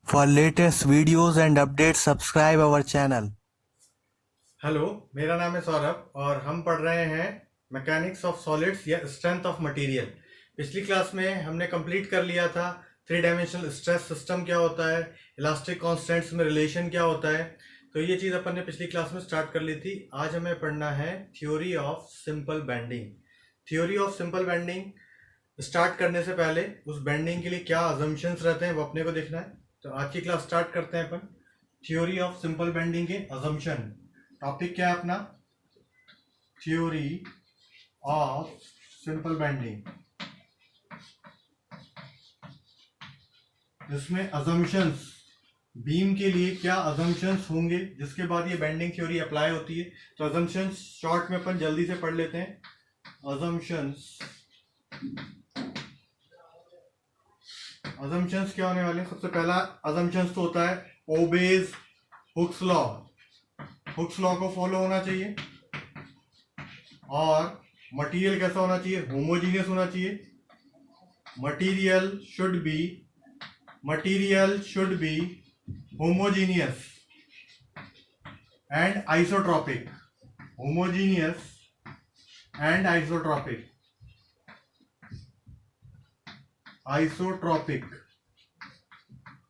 For latest videos and updates, subscribe our channel. Hello, मेरा नाम है सौरभ और हम पढ़ रहे हैं मैकेनिक्स ऑफ सॉलिड्स या स्ट्रेंथ ऑफ मटेरियल। पिछली क्लास में हमने कंप्लीट कर लिया था थ्री डायमेंशनल स्ट्रेस सिस्टम क्या होता है, इलास्टिक कांस्टेंट्स में रिलेशन क्या होता है। तो ये चीज़ अपन ने पिछली क्लास में स्टार्ट कर ली थी। आज हमें पढ़ना है theory of simple bending. Theory of simple bending start करने से पहले उस बेंडिंग के लिए क्या अजम्पशंस रहते हैं वो अपने को देखना है। तो आज की क्लास स्टार्ट करते हैं अपन थ्योरी ऑफ सिंपल बेंडिंग के अजम्पशन। टॉपिक क्या है अपना? Theory of simple bending. इसमें अजम्पशंस, बीम के लिए क्या अजम्पशंस होंगे जिसके बाद ये बेंडिंग थ्योरी अप्लाई होती है। तो अजम्पशंस शॉर्ट में अपन जल्दी से पढ़ लेते हैं। अजम्पशंस अजम्पशंस क्या होने वाले हैं? सबसे पहला अजम्पशंस तो होता है obeys Hooke's law. Hooke's law को फॉलो होना चाहिए और मटेरियल कैसा होना चाहिए? होमोजीनियस होना चाहिए। Material should be homogeneous and isotropic. Homogeneous and isotropic.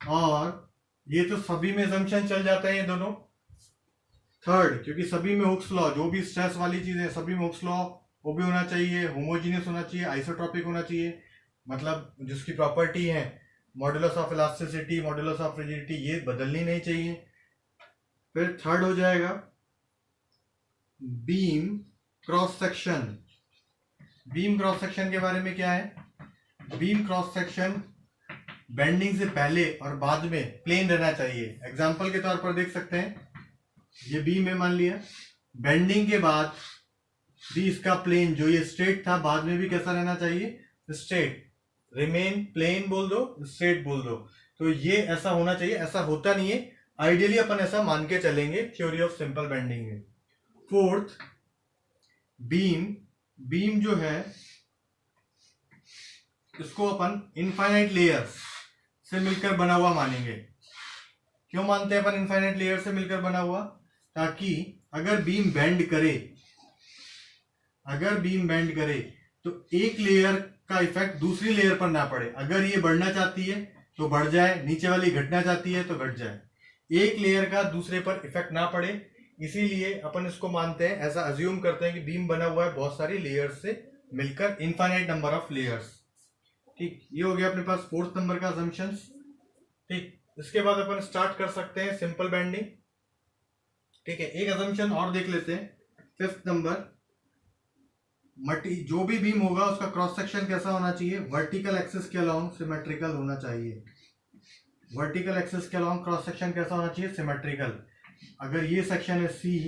और ये तो सभी में assumption चल जाते हैं ये दोनों। थर्ड, क्योंकि सभी में हुक्स लॉ, जो भी स्ट्रेस वाली चीज है सभी में हुक्स लॉ वो भी होना चाहिए, होमोजीनियस होना चाहिए, आइसोट्रॉपिक होना चाहिए। मतलब जिसकी प्रॉपर्टी है modulus of elasticity, modulus of rigidity, ये बदलनी नहीं चाहिए। फिर थर्ड हो जाएगा beam cross section. Beam cross section के बारे में क्या है? बीम क्रॉस सेक्शन बेंडिंग से पहले और बाद में प्लेन रहना चाहिए। एग्जांपल के तौर पर देख सकते हैं, ये बीम है मान लिया, बेंडिंग के बाद भी इसका प्लेन जो ये स्ट्रेट था बाद में भी कैसा रहना चाहिए? स्ट्रेट। रिमेन प्लेन बोल दो, स्ट्रेट बोल दो। तो ये ऐसा होना चाहिए। ऐसा होता नहीं है, आइडियली अपन ऐसा मान के चलेंगे थ्योरी ऑफ सिंपल बेंडिंग में। फोर्थ, बीम जो है इसको अपन इनफाइनाइट लेयर्स से मिलकर बना हुआ मानेंगे। क्यों मानते हैं अपन इनफाइनाइट लेयर से मिलकर बना हुआ? ताकि अगर बीम बेंड करे तो एक लेयर का इफेक्ट दूसरी लेयर पर ना पड़े। अगर ये बढ़ना चाहती है तो बढ़ जाए, नीचे वाली घटना चाहती है तो घट जाए, एक लेयर का दूसरे पर इफेक्ट ना पड़े। इसीलिए अपन इसको मानते हैं, ऐसा अज्यूम करते हैं कि बीम बना हुआ है बहुत सारी लेयर्स से मिलकर, इनफाइनाइट नंबर ऑफ लेयर्स। ठीक, ये हो गया अपने पास फोर्थ नंबर का assumptions। ठीक, इसके बाद अपन स्टार्ट कर सकते हैं सिंपल बेंडिंग। ठीक है, एक assumption और देख लेते हैं। फिफ्थ नंबर, जो भी बीम होगा उसका क्रॉस सेक्शन कैसा होना चाहिए? वर्टिकल एक्सिस के अलोंग सिमेट्रिकल होना चाहिए। वर्टिकल एक्सिस के अलोंग क्रॉस सेक्शन कैसा होना चाहिए? सिमेट्रिकल। अगर ये सेक्शन है सी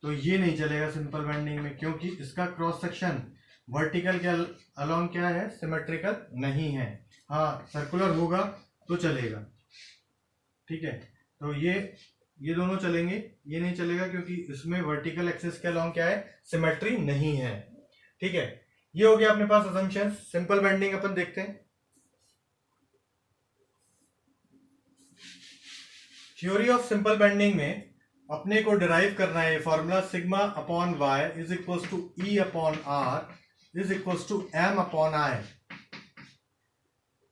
तो ये नहीं चलेगा सिंपल बेंडिंग में, क्योंकि इसका क्रॉस सेक्शन वर्टिकल के अलोंग क्या है? सिमेट्रिकल नहीं है। हाँ, सर्कुलर होगा तो चलेगा। ठीक है, तो ये दोनों चलेंगे, ये नहीं चलेगा क्योंकि इसमें वर्टिकल एक्सिस के अलोंग क्या है? सिमेट्री नहीं है। ठीक है, ये हो गया अपने पास असम्पशन। सिंपल बेंडिंग अपन देखते हैं। थ्योरी ऑफ सिंपल बेंडिंग में अपने को डिराइव करना है formula sigma upon Y is equal to E upon R is equal to M upon I.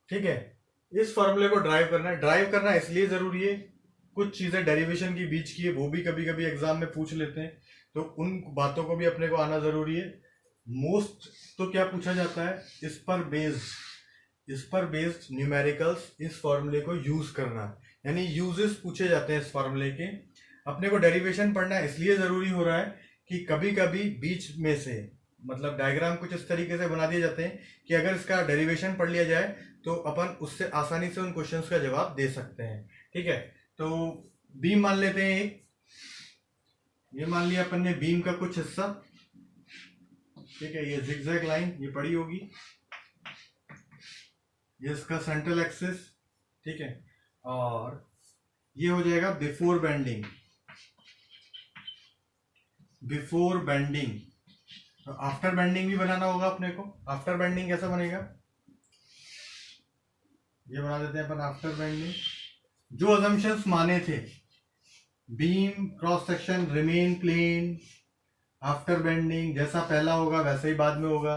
ठीक है, इस फॉर्मूले को ड्राइव करना इसलिए जरूरी है, कुछ चीजें डेरिवेशन की बीच की है वो भी कभी कभी एग्जाम में पूछ लेते हैं, तो उन बातों को भी अपने को आना जरूरी है। मोस्ट तो क्या पूछा जाता है? इस पर बेस्ड न्यूमेरिकल्स, इस फॉर्मूले को यूज करना, यानी यूजेस पूछे जाते हैं इस फॉर्मूले के। अपने को डेरिवेशन पढ़ना इसलिए जरूरी हो रहा है कि कभी कभी बीच में से, मतलब डायग्राम कुछ इस तरीके से बना दिए जाते हैं कि अगर इसका डेरिवेशन पढ़ लिया जाए तो अपन उससे आसानी से उन क्वेश्चंस का जवाब दे सकते हैं। ठीक है, तो बीम मान लेते हैं एक, ये मान लिया अपन ने बीम का कुछ हिस्सा। ठीक है, ये जिगजैग लाइन ये पड़ी होगी, ये इसका सेंट्रल एक्सिस। ठीक है, और ये हो जाएगा बिफोर बेंडिंग। तो आफ्टर बेंडिंग भी बनाना होगा अपने को। आफ्टर बेंडिंग कैसा बनेगा? ये बना देते हैं अपन आफ्टर बेंडिंग। जो अजम्पशंस माने थे, beam cross section remain plane, after bending जैसा पहला होगा वैसा ही बाद में होगा,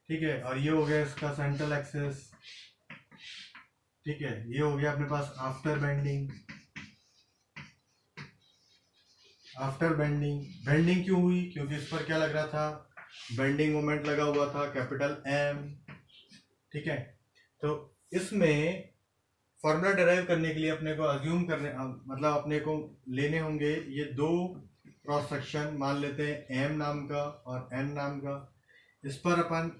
ठीक है। और ये हो गया इसका सेंट्रल एक्सिस, ठीक है। ये हो गया अपने पास after bending. After bending, bending क्यों हुई? क्योंकि इस पर क्या लग रहा था? बेंडिंग मोमेंट लगा हुआ था, कैपिटल एम, ठीक है। तो इसमें फॉर्मूला डिराइव करने के लिए अपने को अज्यूम करने मतलब अपने को लेने होंगे ये दो क्रॉस सेक्शन, मान लेते हैं एम नाम का और एन नाम का। इस पर अपन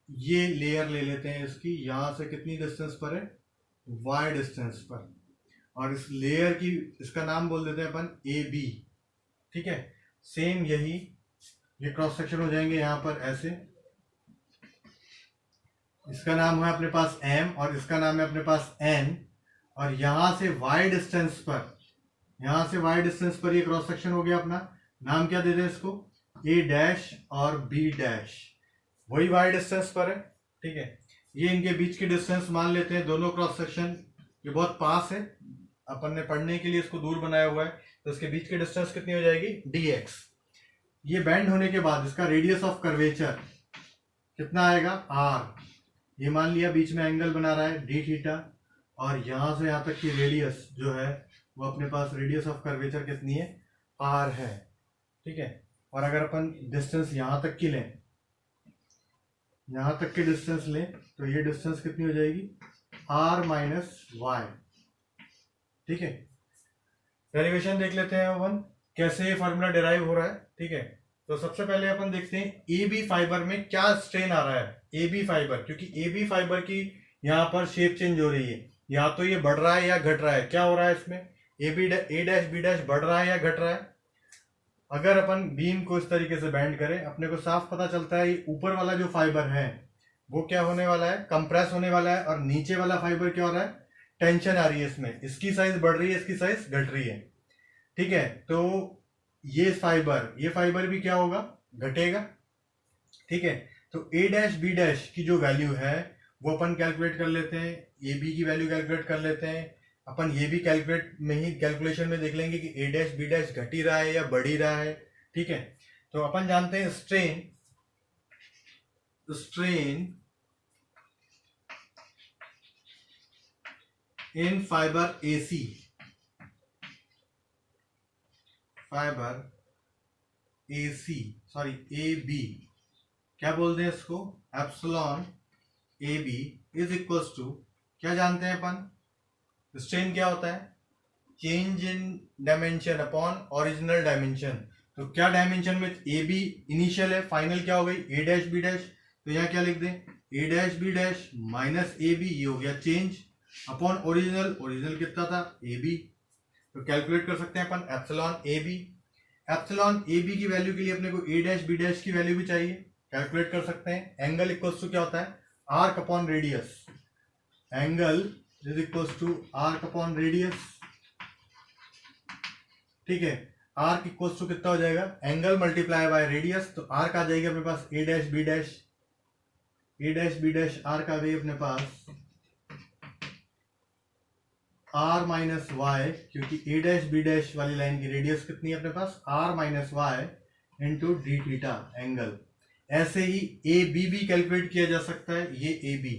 ये लेयर ले लेते हैं इसकी, यहां से कितनी डिस्टेंस पर है? वाई डिस्टेंस पर। और इस लेयर की इसका नाम बोल देते हैं अपन ए बी, ठीक है। सेम यही ये क्रॉस सेक्शन हो जाएंगे यहाँ पर ऐसे, इसका नाम है अपने पास m और इसका नाम है अपने पास n। और यहां से y डिस्टेंस पर, यहां से y डिस्टेंस पर ये क्रॉस सेक्शन हो गया अपना। नाम क्या दे दें इसको? a डैश और b डैश, वही y डिस्टेंस पर है, ठीक है। ये इनके बीच की डिस्टेंस मान लेते हैं, दोनों क्रॉस सेक्शन ये बहुत पास है, अपन ने पढ़ने के लिए इसको दूर बनाया हुआ है, तो इसके बीच की डिस्टेंस कितनी हो जाएगी? dx। ये बैंड होने के बाद इसका रेडियस ऑफ कर्वेचर कितना आएगा? r। ये मान लिया बीच में एंगल बना रहा है डी थीटा, और यहां से यहां तक की रेडियस जो है वो अपने पास रेडियस ऑफ कर्वेचर कितनी है? r है, ठीक है। और अगर अपन डिस्टेंस यहां तक की लें, यहां तक की डिस्टेंस लें तो ये डिस्टेंस कितनी हो जाएगी? r माइनस वाई, ठीक है। डेरिवेशन देख लेते हैं अपन कैसे ये फॉर्मूला डिराइव हो रहा है, ठीक है। तो सबसे पहले अपन देखते हैं ए बी फाइबर में क्या स्ट्रेन आ रहा है। ए बी फाइबर, क्योंकि ए बी फाइबर की यहाँ पर शेप चेंज हो रही है, या तो ये बढ़ रहा है या घट रहा है। क्या हो रहा है इसमें? ए डैश बी डैश बढ़ रहा है या घट रहा है? अगर अपन बीम को इस तरीके से बैंड करें, अपने को साफ पता चलता है ये ऊपर वाला जो फाइबर है वो क्या होने वाला है? कंप्रेस होने वाला है। और नीचे वाला फाइबर क्या हो रहा है? टेंशन आ रही है इसमें, इसकी साइज बढ़ रही है, इसकी साइज घट रही है, ठीक है। तो ये फाइबर भी क्या होगा? घटेगा, ठीक है। तो ए डैश बी डैश की जो वैल्यू है वो अपन कैलकुलेट कर लेते हैं, ए बी की वैल्यू कैलकुलेट कर लेते हैं अपन। ये भी कैलकुलेशन में देख लेंगे कि ए डैश बी डैश घट ही रहा है या बढ़ ही रहा है, ठीक है। तो अपन जानते हैं strain in fibre AC, A B, क्या बोलते हैं इसको? Epsilon A B is equals to, क्या जानते हैं अपन? स्ट्रेन क्या होता है? Change in dimension upon original dimension. तो क्या डायमेंशन में? ए बी इनिशियल है, फाइनल क्या हो गई? A dash B dash. तो यहाँ क्या लिख दें? A dash B dash minus A B, ये हो गया चेंज, अपॉन ओरिजिनल कितना था? A B. तो कैलकुलेट कर सकते हैं अपन epsilon A B. Epsilon A B की वैल्यू के लिए अपने को ए डैश बी डैश की वैल्यू भी चाहिए, कैलकुलेट कर सकते हैं। एंगल इक्वल्स टू क्या होता है? Arc upon radius. Angle is equals to arc upon radius, ठीक है। आर्क इक्वल्स टू कितना हो जाएगा? Angle multiply by radius. तो आर्क आ जाएगी अपने पास A dash B dash, A dash B dash arc आ गई अपने पास आर माइनस वाई, क्योंकि ए डैश बी डैश वाली लाइन की रेडियस कितनी है अपने पास? R minus Y into D theta angle. ऐसे ही ए बी भी कैलकुलेट किया जा सकता है, ये ए बी,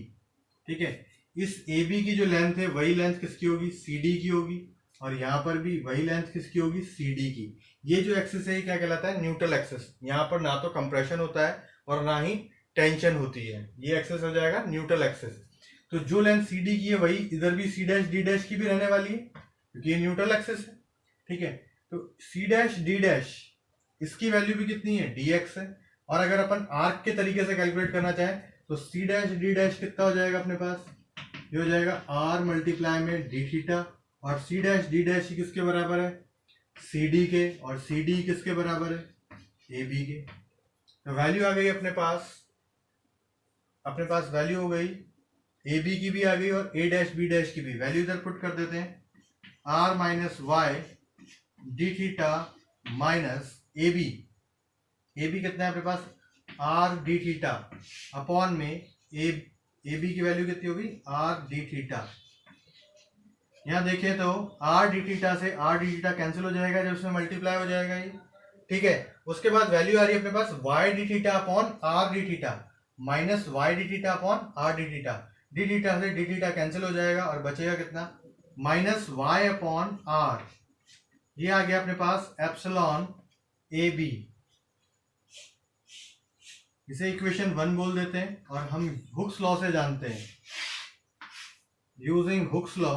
ठीक है। इस ए बी की जो लेंथ है वही लेंथ किसकी होगी? सी डी की होगी। और यहाँ पर भी वही लेंथ किसकी होगी? सी डी की। ये जो एक्सिस है क्या कहलाता है? Neutral axis. यहाँ पर ना तो कंप्रेशन होता है और ना ही टेंशन होती है, ये एक्सिस हो जाएगा न्यूट्रल एक्सिस। तो जो लेंथ सी डी की है वही इधर भी सी डैश डी डैश की भी रहने वाली है, क्योंकि ये न्यूट्रल एक्सिस है, ठीक है। तो सी डैश डी डैश इसकी वैल्यू भी कितनी है? डी एक्स है। और अगर अपन आर्क के तरीके से कैलकुलेट करना चाहें तो सी डैश डी डैश कितना हो जाएगा अपने पास? ये हो जाएगा आर मल्टीप्लाई में डी थीटा, और सी डैश डी डैश किसके बराबर है? सी डी के। और सी डी किसके बराबर है? ए बी के। तो वैल्यू आ गई अपने पास वैल्यू हो गई, ए बी की भी आ गई और ए डैश बी डैश की भी वैल्यू इधर पुट कर देते हैं। R minus Y D theta minus A B कितना है अपने पास? आर डी थीटा अपॉन में ए ए बी की वैल्यू कितनी होगी, आर डी थीटा। यहाँ देखें तो आर डी थीटा से आर डी थीटा कैंसिल हो जाएगा जब उसमें मल्टीप्लाई हो जाएगा ये, ठीक है। उसके बाद वैल्यू आ रही है अपने पास Y D theta upon R D theta minus Y D theta upon R D theta. D theta से डी थीटा कैंसिल हो जाएगा और बचेगा कितना, माइनस वाई अपॉन आर। ये आ गया अपने पास एप्सिलॉन ए बी। इसे इक्वेशन 1 बोल देते हैं और हम हुक्स लॉ से जानते हैं, यूजिंग हुक्स लॉ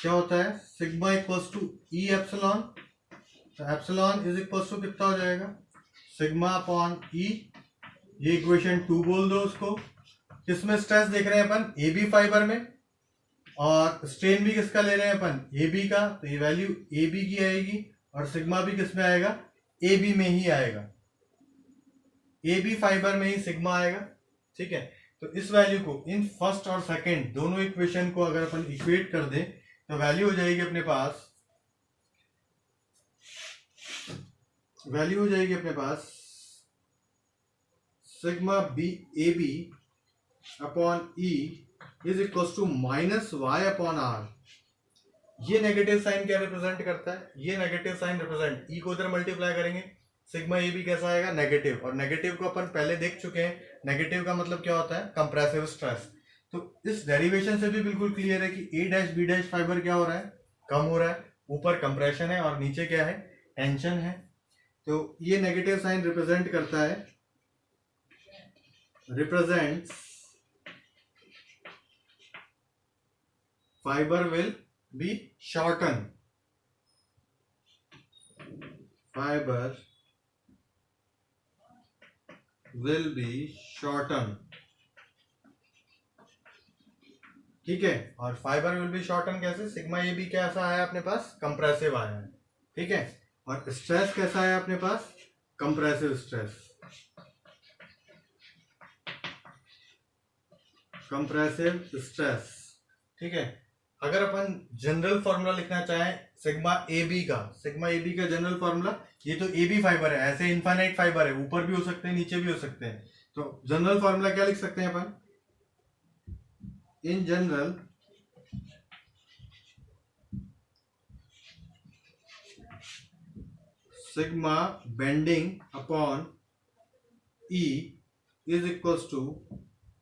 क्या होता है, sigma equals to E epsilon. तो एप्सिलॉन इज इक्वल्स टू कितना हो जाएगा, सिग्मा अपॉन ई। ये इक्वेशन 2 बोल दो उसको। किसमें स्ट्रेस देख रहे हैं अपन, ए बी फाइबर में, और स्ट्रेन भी किसका ले रहे हैं अपन, ए बी का। तो ये वैल्यू ए बी की आएगी और सिग्मा भी किस में आएगा, ए बी में ही आएगा, ए बी फाइबर में ही सिग्मा आएगा, ठीक है। तो इस वैल्यू को इन फर्स्ट और सेकंड दोनों इक्वेशन को अगर अपन इक्वेट कर दें तो वैल्यू हो जाएगी अपने पास, sigma B A B upon E is equal to minus Y upon R. ये नेगेटिव साइन क्या रिप्रेजेंट करता है, ये नेगेटिव साइन रिप्रेजेंट, ई को उधर मल्टीप्लाई करेंगे, सिग्मा ए बी कैसा आएगा, नेगेटिव। और नेगेटिव को अपन पहले देख चुके हैं, नेगेटिव का मतलब क्या होता है, कंप्रेसिव स्ट्रेस। तो इस डेरिवेशन से भी बिल्कुल क्लियर है कि ए डैश बी डैश फाइबर क्या हो रहा है, कम हो रहा है। ऊपर कंप्रेशन है और नीचे क्या है, टेंशन है। तो ये नेगेटिव साइन रिप्रेजेंट करता है, represents fibre will be shorten, fibre will be shorten, ठीक है। और फाइबर विल बी शॉर्टन कैसे, सिग्मा ए बी कैसा आया अपने पास, कंप्रेसिव आया है, ठीक है। और स्ट्रेस कैसा आया अपने पास, कंप्रेसिव स्ट्रेस, ठीक है। अगर अपन जनरल फॉर्मूला लिखना चाहें सिग्मा ए बी का जनरल फॉर्मूला, ये तो ए बी फाइबर है, ऐसे इनफाइनाइट फाइबर है, ऊपर भी हो सकते हैं नीचे भी हो सकते हैं। तो जनरल फॉर्मूला क्या लिख सकते हैं अपन, in general sigma bending upon E is equals to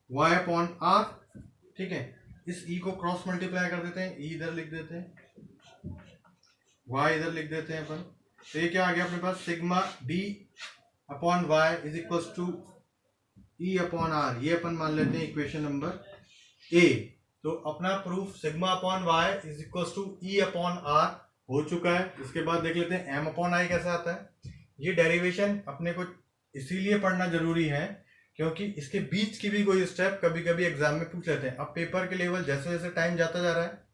Y upon R, ठीक है। इस ई को क्रॉस मल्टीप्लाई कर देते हैं, ई इधर लिख देते हैं, वाई इधर लिख देते हैं अपन। तो ये क्या आ गया अपने पास, sigma B upon Y is equals to E upon R. ये अपन मान लेते हैं इक्वेशन नंबर ए। तो अपना proof sigma upon Y is equals to E upon R हो चुका है। इसके बाद देख लेते हैं एम अपॉन आई कैसे आता है। ये डेरिवेशन अपने को इसीलिए पढ़ना जरूरी है क्योंकि इसके बीच की भी कोई स्टेप कभी कभी एग्जाम में पूछ लेते हैं। अब पेपर के लेवल जैसे जैसे टाइम जाता जा रहा है,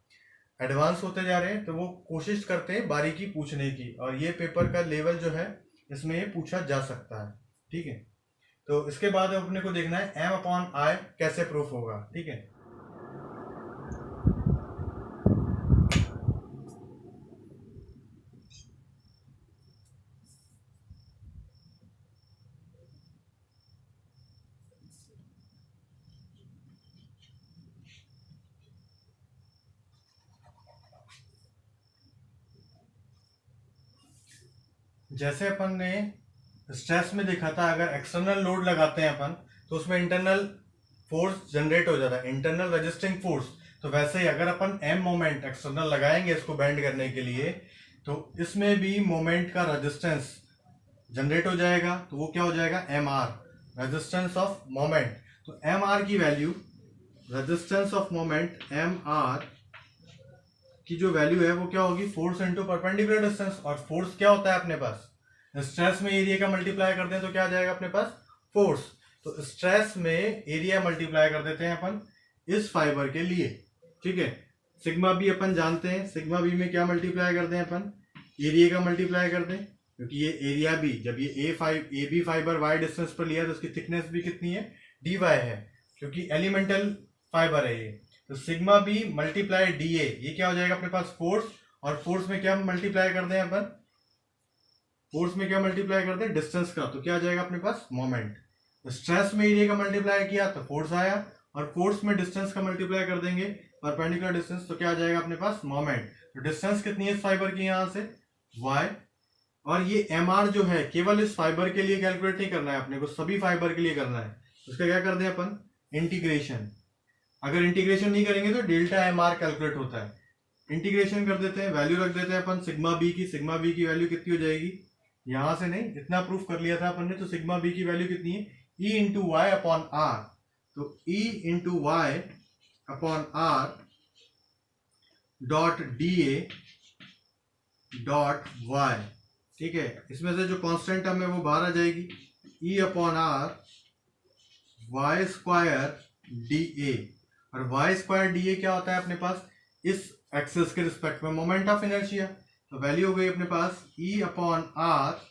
एडवांस होते जा रहे हैं, तो वो कोशिश करते हैं बारीकी पूछने की, और ये पेपर का लेवल जो है इसमें ये पूछा जा सकता है, ठीक है। तो इसके बाद अपने को देखना है एम अपॉन आई कैसे प्रूफ होगा, ठीक है। जैसे अपन ने स्ट्रेस में देखा था, अगर एक्सटर्नल लोड लगाते हैं अपन तो उसमें इंटरनल फोर्स जनरेट हो जाता है, इंटरनल रेजिस्टिंग फोर्स। तो वैसे ही अगर अपन एम मोमेंट एक्सटर्नल लगाएंगे इसको बेंड करने के लिए, तो इसमें भी मोमेंट का रेजिस्टेंस जनरेट हो जाएगा। तो वो क्या हो जाएगा, M R, resistance of moment. तो एम आर की value, resistance of moment M R की जो वैल्यू है वो क्या होगी, फोर्स इंटू परपेंडिकुलर डिस्टेंस। और फोर्स क्या होता है अपने पास, स्ट्रेस में एरिया का मल्टीप्लाई करते हैं तो क्या आ जाएगा अपने पास, फोर्स। तो स्ट्रेस में एरिया मल्टीप्लाई कर देते हैं अपन इस फाइबर के लिए, ठीक है। सिग्मा बी अपन जानते हैं, सिग्मा बी में क्या मल्टीप्लाई करते हैं अपन, एरिया का मल्टीप्लाई कर दें, क्योंकि ये एरिया बी, जब ये A B fiber Y distance पर लिया तो उसकी थिकनेस भी कितनी है, डी वाई है, क्योंकि एलिमेंटल फाइबर है ये। तो sigma B multiply D A, ये क्या हो जाएगा अपने पास, फोर्स, और फोर्स में क्या मल्टीप्लाई कर दें अपन, फोर्स में क्या मल्टीप्लाई कर दें, डिस्टेंस का, तो क्या आ जाएगा अपने पास, मोमेंट। स्ट्रेस में एरिया का मल्टीप्लाई किया तो फोर्स आया, और फोर्स में डिस्टेंस का मल्टीप्लाई कर देंगे, परपेंडिकुलर डिस्टेंस, तो क्या आ जाएगा अपने पास, मोमेंट। तो डिस्टेंस कितनी है इस फाइबर की यहाँ से, y, और ये mr जो है केवल इस फाइबर के लिए कैलकुलेट नहीं करना है अपने को, सभी फाइबर के लिए करना है। उसका क्या कर दें अपन, इंटीग्रेशन। अगर इंटीग्रेशन नहीं करेंगे तो डेल्टा mr कैलकुलेट होता है, इंटीग्रेशन कर देते हैं, वैल्यू रख देते हैं अपन सिग्मा बी की वैल्यू कितनी हो जाएगी, यहां से नहीं, इतना प्रूफ कर लिया था अपन ने, तो सिग्मा बी की वैल्यू कितनी है, E into y upon R, तो E into y upon R dot d A dot y, ठीक है। इसमें से जो कांस्टेंट टर्म है वो बाहर आ जाएगी, E upon R Y square D A, और वाई स्क्वायर डी ए क्या होता है अपने पास, इस एक्सिस के रिस्पेक्ट में मोमेंट ऑफ इनर्शिया, तो वैल्यू हो गई अपने पास ई अपॉन आर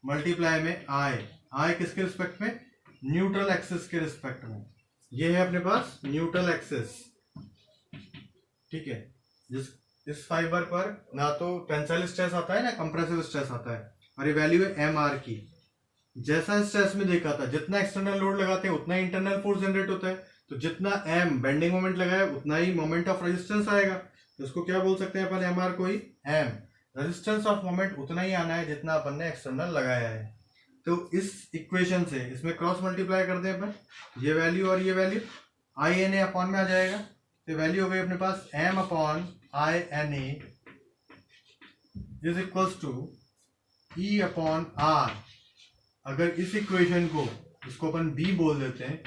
मल्टीप्लाई में आई किसके रिस्पेक्ट में, न्यूट्रल एक्सिस के रिस्पेक्ट में, ये है अपने पास न्यूट्रल एक्सिस, ठीक है। जिस इस फाइबर पर ना तो टेंसाइल स्ट्रेस आता है ना कंप्रेसिव स्ट्रेस आता है, और ये वैल्यू है एम आर की। जैसा स्ट्रेस में देखा था, जितना एक्सटर्नल लोड लगाते हैं उतना ही इंटरनल फोर्स जनरेट होता है, तो जितना एम बेंडिंग मोमेंट लगाया उतना ही मोमेंट ऑफ रेजिस्टेंस आएगा, तो इसको क्या बोल सकते हैं अपन, एम आर को ही एम, रेजिस्टेंस ऑफ मोमेंट उतना ही आना है जितना अपन ने एक्सटर्नल लगाया है। तो इस इक्वेशन से इसमें क्रॉस मल्टीप्लाई कर दें अपन, ये वैल्यू और ये value I N A upon में आ जाएगा, तो वैल्यू हो गई अपने पास M upon I N A is equals to E upon R. अगर इस इक्वेशन को, इसको अपन बी बोल देते हैं,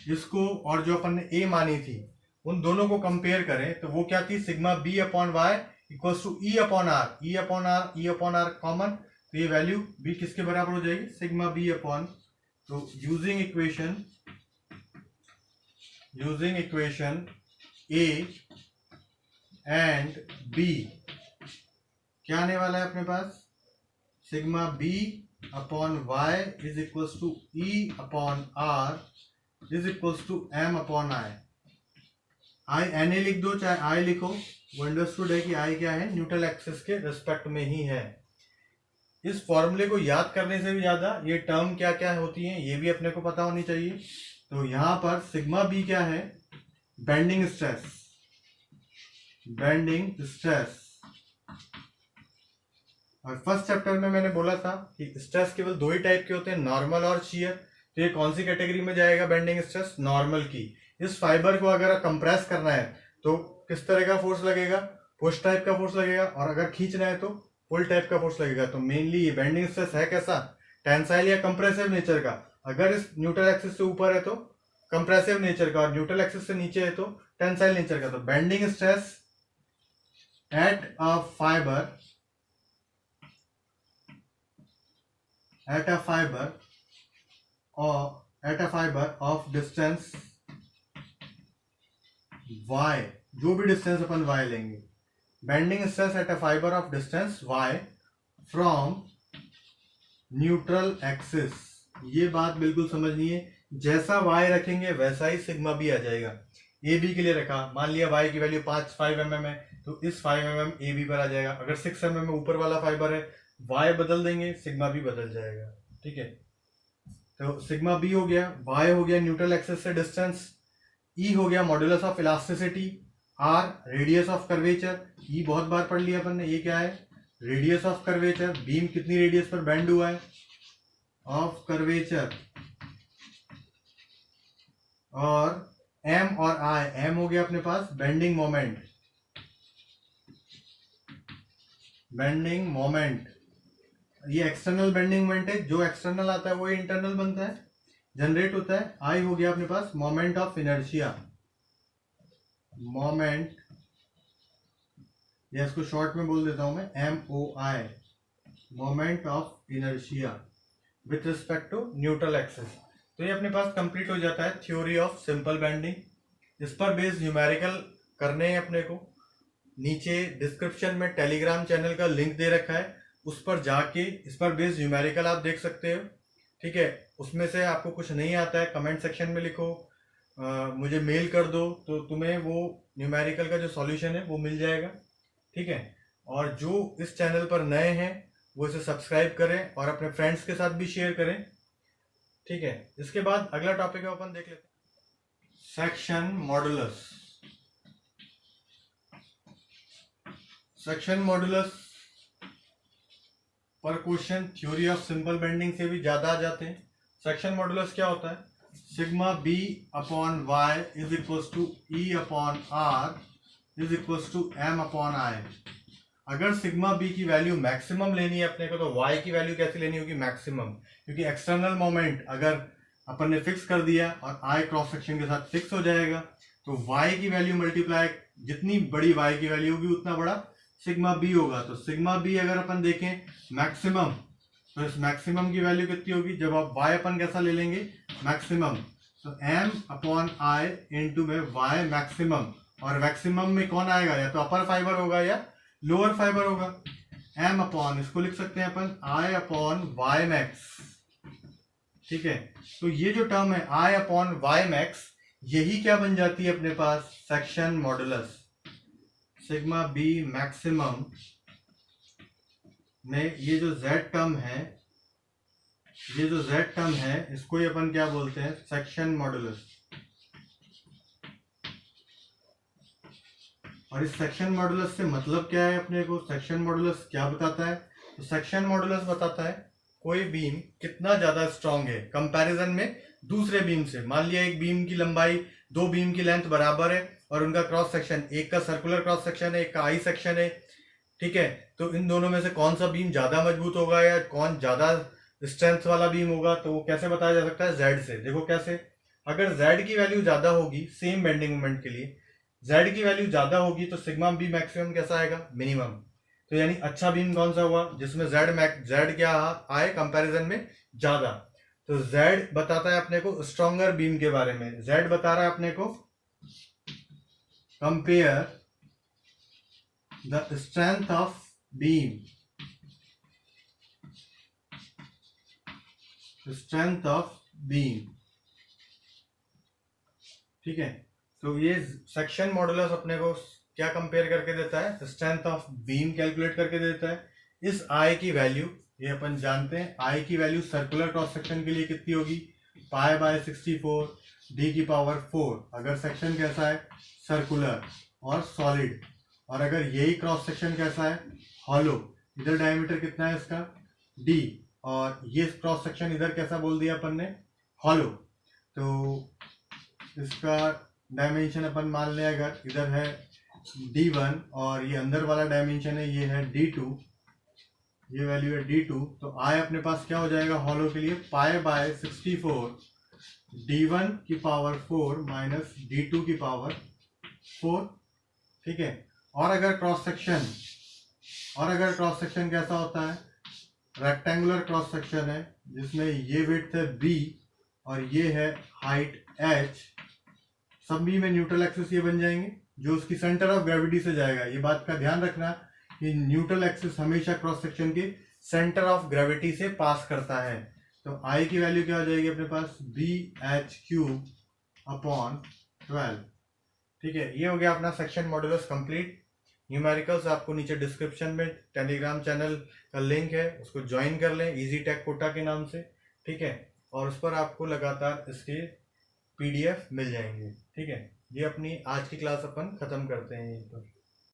इसको और जो अपन ने ए मानी थी उन दोनों को कंपेयर करें तो वो क्या थी, sigma B upon y equals to E upon R, E upon R, E upon R common, तो ये वैल्यू बी किसके बराबर हो जाएगी, सिग्मा बी अपॉन, तो using equation A and B क्या आने वाला है अपने पास, sigma B upon Y is equals to E upon R is equals to M upon I N A लिख दो चाहे आई लिखो, वो अंडरस्टूड है कि आई क्या है, न्यूट्रल एक्सिस के रिस्पेक्ट में ही है। इस फॉर्मूले को याद करने से भी ज्यादा ये टर्म क्या क्या होती हैं ये भी अपने को पता होनी चाहिए। तो यहां पर सिग्मा बी क्या है, बेंडिंग स्ट्रेस, और फर्स्ट चैप्टर में मैंने बोला था कि स्ट्रेस केवल दो ही टाइप के होते हैं, नॉर्मल और शियर, तो ये कौन सी कैटेगरी में जाएगा बेंडिंग स्ट्रेस, नॉर्मल की। इस फाइबर को अगर कंप्रेस करना है तो किस तरह का फोर्स लगेगा, पुश टाइप का फोर्स लगेगा, और अगर खींचना है तो पुल टाइप का फोर्स लगेगा। तो मेनली ये बेंडिंग स्ट्रेस है कैसा, टेंसाइल या कंप्रेसिव नेचर का, अगर इस न्यूट्रल एक्सिस से ऊपर है तो कंप्रेसिव नेचर का, और न्यूट्रल एक्सिस से नीचे है तो टेंसाइल नेचर का। तो bending stress at a fibre of distance y, जो भी डिस्टेंस अपन y लेंगे, bending stress at a fibre of distance y from neutral axis. ये बात बिल्कुल समझनी है, जैसा y रखेंगे वैसा ही सिग्मा बी आ जाएगा। ए बी के लिए रखा, मान लिया y की वैल्यू 5 mm है तो इस 5 mm ए बी पर आ जाएगा। अगर 6 mm में ऊपर वाला फाइबर है, y बदल देंगे सिग्मा बी बदल जाएगा, ठीक है। तो सिग्मा बी हो गया, y हो गया न्यूट्रल एक्सिस से डिस्टेंस, ई हो गया modulus of elasticity, R radius of curvature, ई बहुत बार पढ़ लिया अपन ने, ये क्या है, रेडियस ऑफ कर्वेचर, बीम कितनी रेडियस पर बेंड हुआ है, ऑफ कर्वेचर, और एम और आई, एम हो गया अपने पास बेंडिंग मोमेंट, ये एक्सटर्नल बेंडिंग मोमेंट है, जो एक्सटर्नल आता है वो इंटरनल बनता है, जनरेट होता है। आई हो गया अपने पास मोमेंट ऑफ इनर्शिया, या इसको शॉर्ट में बोल देता हूं मैं MOI, moment of inertia with respect to neutral axis. तो ये अपने पास कंप्लीट हो जाता है थ्योरी ऑफ सिंपल बेंडिंग। इस पर बेस्ड न्यूमेरिकल करने हैं अपने को, नीचे डिस्क्रिप्शन में टेलीग्राम चैनल का लिंक दे रखा है, उस पर जाके इस पर बेस्ड न्यूमेरिकल आप देख सकते हो, ठीक है। उसमें से आपको कुछ नहीं आता है कमेंट सेक्शन में लिखो, मुझे मेल कर दो, तो तुम्हें वो न्यूमेरिकल का जो सॉल्यूशन है वो मिल जाएगा, ठीक है। और जो इस चैनल पर नए हैं वो इसे सब्सक्राइब करें और अपने फ्रेंड्स के साथ भी शेयर करें, ठीक है। इसके बाद अगला टॉपिक है, अपन देख लेते हैं सेक्शन मॉडुलस। सेक्शन मॉडुलस पर question theory of simple bending से भी ज्यादा आ जाते हैं। सेक्शन मॉडुलस क्या होता है? Sigma B upon Y is equal to E upon R is equal to M upon I. अगर सिग्मा बी की वैल्यू मैक्सिमम लेनी है अपने को, तो वाई की वैल्यू कैसे लेनी होगी? मैक्सिमम, क्योंकि एक्सटर्नल मोमेंट अगर अपन ने फिक्स कर दिया और आई क्रॉस सेक्शन के साथ फिक्स हो जाएगा, तो वाई की वैल्यू मल्टीप्लाई, जितनी बड़ी वाई की वैल्यू होगी उतना बड़ा सिग्मा बी होगा। तो सिग्मा बी अगर अपन देखें मैक्सिमम, तो इस मैक्सिमम की वैल्यू कितनी होगी? जब आप वाई अपन कैसा ले लेंगे? मैक्सिमम, तो एम अपॉन आई इंटू में वाई मैक्सिमम, और मैक्सिमम में कौन आएगा? या तो अपर फाइबर होगा या लोअर फाइबर होगा। एम अपॉन, इसको लिख सकते हैं अपन आई अपॉन वाई मैक्स, ठीक है। तो ये जो टर्म है आई अपॉन वाई मैक्स, यही क्या बन जाती है अपने पास? Section modulus. Sigma b maximum में ये जो z टर्म है, ये जो z टर्म है, इसको ही अपन क्या बोलते हैं? Section modulus. और इस सेक्शन मॉडुलस से मतलब क्या है अपने को? सेक्शन मॉडुलस क्या बताता है? तो सेक्शन मॉडुलस बताता है कोई बीम कितना ज्यादा स्ट्रांग है कंपैरिजन में दूसरे बीम से। मान लिया एक बीम की लंबाई, दो बीम की लेंथ बराबर है और उनका क्रॉस सेक्शन, एक का सर्कुलर क्रॉस सेक्शन है, एक का आई सेक्शन है, ठीक है। तो इन दोनों में से कौन सा बीम ज्यादा मजबूत होगा या कौन ज्यादा स्ट्रेंथ वाला बीम होगा? तो वो कैसे बताया जा सकता है? जेड से। देखो कैसे, अगर जेड की वैल्यू ज्यादा होगी सेम बेंडिंग मोमेंट के लिए, जेड की वैल्यू ज्यादा होगी तो सिग्मा बी मैक्सिमम कैसा आएगा? मिनिमम। तो यानी अच्छा बीम कौन सा हुआ? जिसमें जेड क्या आए कंपैरिजन में ज्यादा। तो जेड बताता है अपने को स्ट्रॉन्गर बीम के बारे में। जेड बता रहा है अपने को compare the strength of beam, strength of beam, ठीक है। तो ये सेक्शन मॉडुलस अपने को क्या कंपेयर करके देता है? स्ट्रेंथ ऑफ बीम कैलकुलेट करके देता है। इस आई की वैल्यू, ये अपन जानते हैं, आई की वैल्यू सर्कुलर क्रॉस सेक्शन के लिए कितनी होगी? पाई बाय 64 डी की पावर 4, अगर सेक्शन कैसा है? सर्कुलर और सॉलिड। और अगर यही क्रॉस सेक्शन कैसा है? हॉलो। इधर डायमीटर कितना है इसका? डी, और ये क्रॉस सेक्शन इधर कैसा बोल दिया अपन ने? हॉलो। तो इसका डायमेंशन अपन मान लें, अगर इधर है d1 और ये अंदर वाला डायमेंशन है, ये है d2, ये वैल्यू है d2, तो आई अपने पास क्या हो जाएगा हॉलो के लिए? पाई बाय 64 d1 की पावर 4 माइनस d2 की पावर 4, ठीक है। और अगर क्रॉस सेक्शन कैसा होता है? रेक्टेंगुलर क्रॉस सेक्शन है जिसमें ये विड्थ है b और ये है हाइट h, सब बी में न्यूट्रल एक्सिस ये बन जाएंगे जो उसकी सेंटर ऑफ ग्रेविटी से जाएगा। ये बात का ध्यान रखना कि न्यूट्रल एक्सिस हमेशा क्रॉस सेक्शन के सेंटर ऑफ ग्रेविटी से पास करता है। तो आई की वैल्यू क्या हो जाएगी अपने पास? बी एच क्यूब अपॉन 12, ठीक है। ये हो गया अपना सेक्शन मॉडुलस कंप्लीट। न्यूमेरिकल्स आपको नीचे डिस्क्रिप्शन में टेलीग्राम चैनल का लिंक है, उसको ज्वाइन कर लें, इजी टेक कोटा के नाम से, ठीक है। और उस पर आपको लगातार इसके PDF मिल जाएंगे, ठीक है। ये अपनी आज की क्लास अपन खत्म करते हैं यहीं पर।